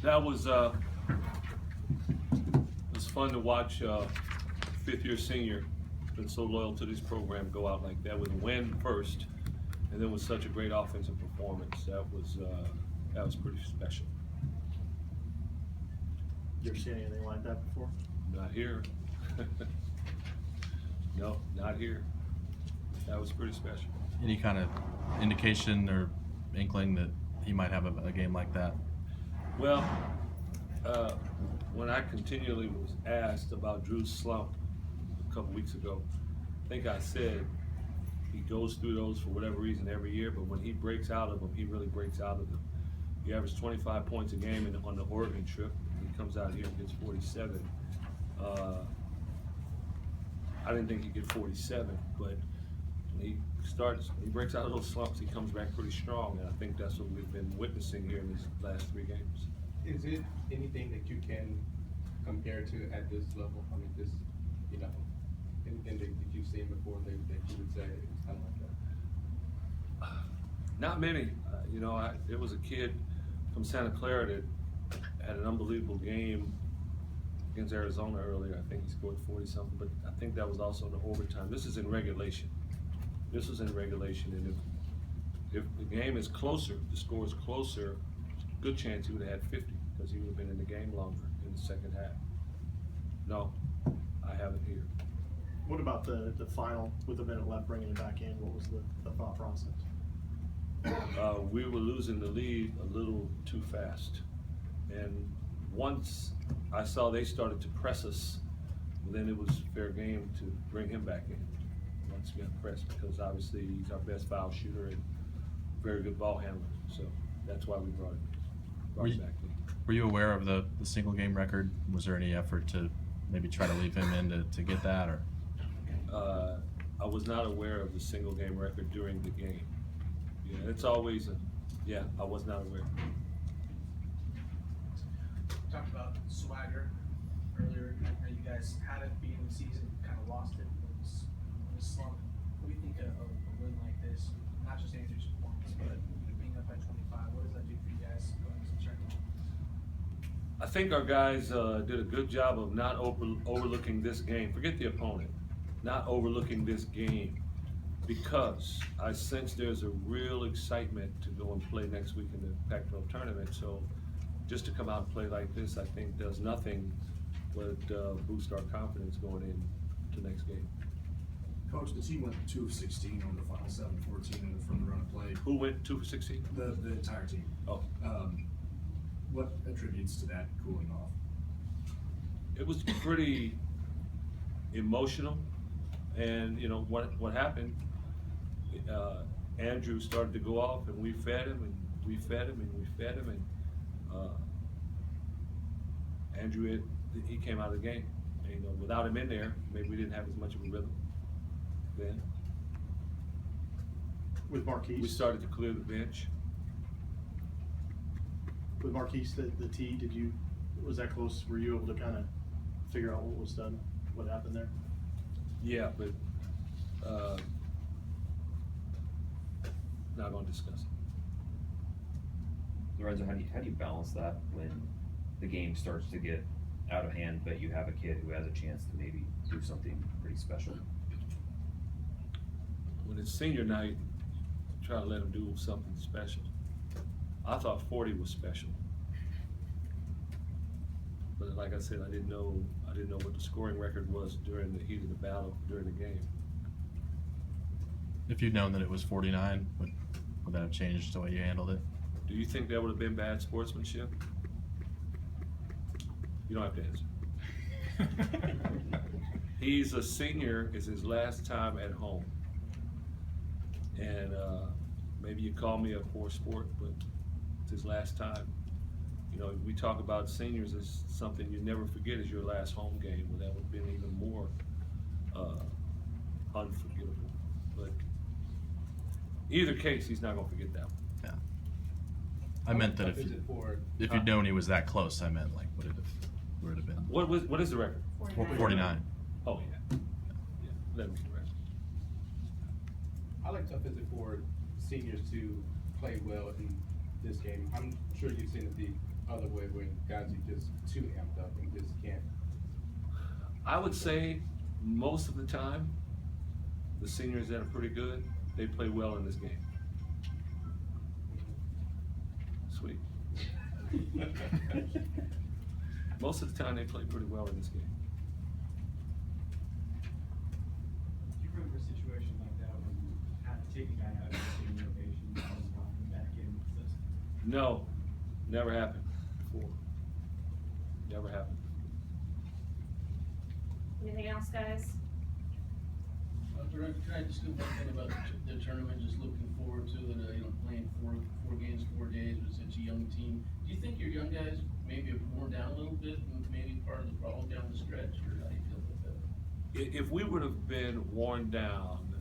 That was it was fun to watch fifth-year senior been so loyal to this program go out like that with a win first, and then with such a great offensive performance. That was pretty special. You ever seen anything like that before? Not here. No, not here. That was pretty special. Any kind of indication or inkling that he might have a game like that? Well, when I continually was asked about Drew's slump a couple weeks ago, I think I said he goes through those for whatever reason every year, but when he breaks out of them, he really breaks out of them. He averaged 25 points a game on the Oregon trip. He comes out here and gets 47. I didn't think he'd get 47, but when he breaks out of those slumps, he comes back pretty strong, and I think that's what we've been witnessing here in these last 3 games. Is it anything that you can compare to at this level? I mean, just, you know, anything that you've seen before that you would say it's kind of like that? Not many. You know, there was a kid from Santa Clara that had an unbelievable game against Arizona earlier. I think he scored 40-something, but I think that was also in the overtime. This is in regulation. This was in regulation, and if the game is closer, the score is closer, good chance he would have had 50 because he would have been in the game longer in the second half. No, I haven't here. What about the final with a minute left, bringing it back in? What was the thought process? We were losing the lead a little too fast, and once I saw they started to press us, then it was fair game to bring him back in once he got pressed, because obviously he's our best foul shooter and very good ball handler. So that's why we brought him back in. Were you aware of the single game record? Was there any effort to maybe try to leave him in to get that, or? I was not aware of the single game record during the game. Yeah, it's always I was not aware. Talked about swagger earlier. You guys had it being the season, kind of lost it. It was slump. What do you think of a win like this? Not just Andrew's performance, but being up by 25. What does that do for you guys going into the tournament? I think our guys did a good job of not overlooking this game. Forget the opponent. Not overlooking this game, because I sense there's a real excitement to go and play next week in the Pac-12 tournament. So just to come out and play like this, I think does nothing but boost our confidence going into next game. Coach, the team went 2 of 16 on the final 7-14 from the run of play. Who went 2 for 16? The entire team. Oh. What attributes to that cooling off? It was pretty emotional, and you know what happened. Andrew started to go off, and we fed him, and we fed him, and we fed him, and Andrew, he came out of the game. And, you know, without him in there, maybe we didn't have as much of a rhythm then. With Marquise? We started to clear the bench. With Marquise, the T, was that close? Were you able to kind of figure out what was done, what happened there? Yeah, but not going to discuss it. Lorenzo, how do you balance that when the game starts to get out of hand, but you have a kid who has a chance to maybe do something pretty special? When it's senior night, try to let him do something special. I thought 40 was special, but like I said, I didn't know what the scoring record was during the heat of the battle during the game. If you'd known that it was 49, would that have changed the way you handled it? Do you think that would have been bad sportsmanship? You don't have to answer. He's a senior. It's his last time at home, and maybe you call me a poor sport, but it's his last time. You know, we talk about seniors as something you never forget is your last home game. Well, that would have been even more unforgettable. But either case, he's not going to forget that one. Yeah. I meant that if you'd known he was that close, I meant like would it have been? What is the record? 49. Oh yeah. Let me get the record. How tough is it for seniors to play well in this game? I'm sure you've seen that the other way when guys are just too amped up and just can't? I would say most of the time, the seniors that are pretty good, they play well in this game. Sweet. Most of the time, they play pretty well in this game. Do you remember a situation like that when you had to take a guy out of the standing ovation and brought him back in? No, never happened before. Never happened. Anything else, guys? Director, can I just do one thing about the tournament, just looking forward to it, playing four games, 4 days with such a young team. Do you think your young guys maybe have worn down a little bit and maybe part of the problem down the stretch, or how do you feel about that? If we would have been worn down,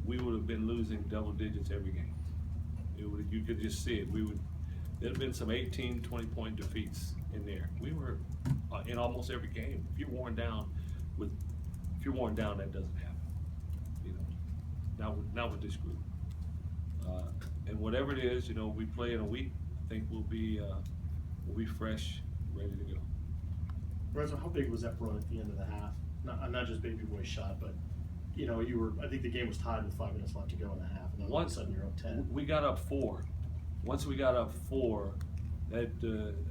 we would have been losing double digits every game. You could just see it. There'd have been some 18, 20-point defeats in there. We were in almost every game. If you're worn down, that doesn't happen. Not with this group. And whatever it is, we play in a week. I think we'll be fresh, ready to go. Lorenzo, how big was that run at the end of the half? Not just Baby Boy shot, but I think the game was tied with 5 minutes left to go in the half, and then all of a sudden you're up 10. We got up 4. Once we got up 4, that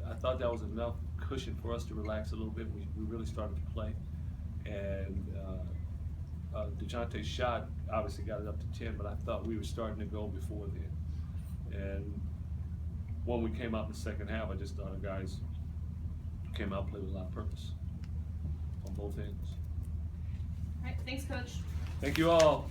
I thought that was enough cushion for us to relax a little bit. We really started to play, and DeJounte's shot obviously got it up to 10, but I thought we were starting to go before then. And when we came out in the second half, I just thought our guys came out and played with a lot of purpose on both ends. All right, thanks, Coach. Thank you all.